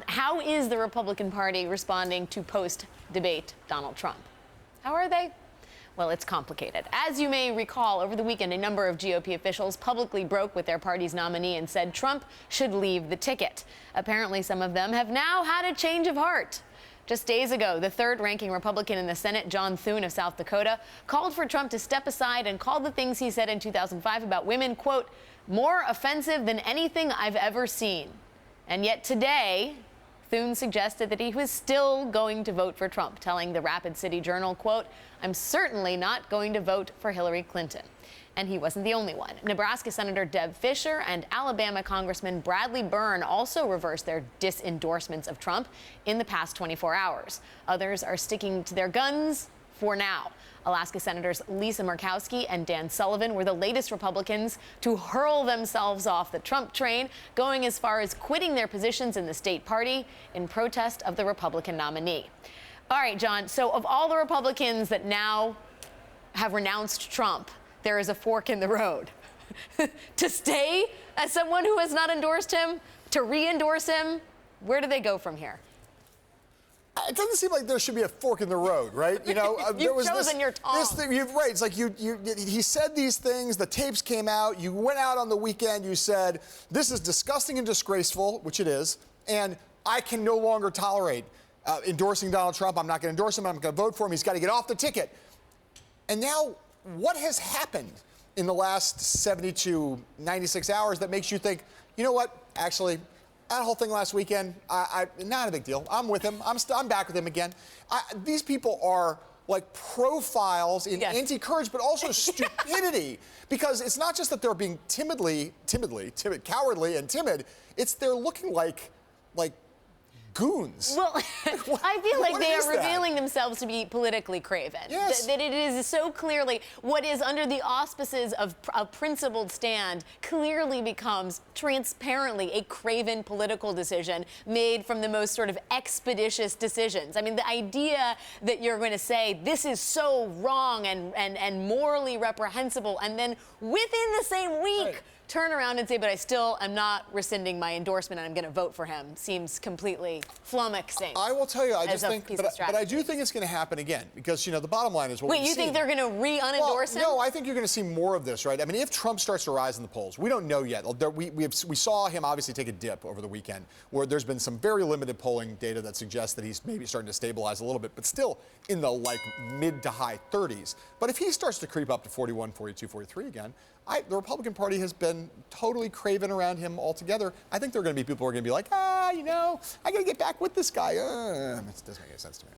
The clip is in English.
How is the Republican Party responding to post-debate Donald Trump? How are they? Well, it's complicated. As you may recall, over the weekend, a number of GOP officials publicly broke with their party's nominee and said Trump should leave the ticket. Apparently, some of them have now had a change of heart. Just days ago, the third-ranking Republican in the Senate, John Thune of South Dakota, called for Trump to step aside and called the things he said in 2005 about women, quote, more offensive than anything I've ever seen. And yet today, Thune suggested that he was still going to vote for Trump, telling the Rapid City Journal, quote, I'm certainly not going to vote for Hillary Clinton. And he wasn't the only one. Nebraska Senator Deb Fischer and Alabama Congressman Bradley Byrne also reversed their disendorsements of Trump in the past 24 hours. Others are sticking to their guns for now. Alaska Senators Lisa Murkowski and Dan Sullivan were the latest Republicans to hurl themselves off the Trump train, going as far as quitting their positions in the state party in protest of the Republican nominee. All right, John, so of all the Republicans that now have renounced Trump, there is a fork in the road. To stay as someone who has not endorsed him, to re-endorse him, where do they go from here? It doesn't seem like there should be a fork in the road, right? You know, there was chosen your tongue. This thing, right? It's like he said these things. The tapes came out. You went out on the weekend. You said this is disgusting and disgraceful, which it is, and I can no longer tolerate endorsing Donald Trump. I'm not going to endorse him. I'm going to vote for him. He's got to get off the ticket. And now, what has happened in the last 72, 96 hours that makes you think, you know what? Actually, that whole thing last weekend, not a big deal. I'm with him. I'm back with him again. These people are like profiles in anti-courage, but also stupidity. Because it's not just that they're being timid, cowardly and timid. It's they're looking like goons. Well, I feel like they are revealing themselves to be politically craven. Yes. That it is so clearly what is under the auspices of a principled stand clearly becomes transparently a craven political decision made from the most sort of expeditious decisions. I mean, the idea that you're going to say this is so wrong and morally reprehensible, and then within the same week, turn around and say, but I still am not rescinding my endorsement and I'm going to vote for him, seems completely flummoxing. I will tell you, I just think, but I do think it's going to happen again because, you know, the bottom line is what Wait, you think they're going to re-unendorse him? No, I think you're going to see more of this, right? I mean, if Trump starts to rise in the polls, we don't know yet. We saw him obviously take a dip over the weekend where there's been some very limited polling data that suggests that he's maybe starting to stabilize a little bit, but still in the like mid to high 30s. But if he starts to creep up to 41, 42, 43 again, the Republican Party has been totally craven around him altogether. I think there are going to be people who are going to be like, you know, I got to get back with this guy. It doesn't make any sense to me.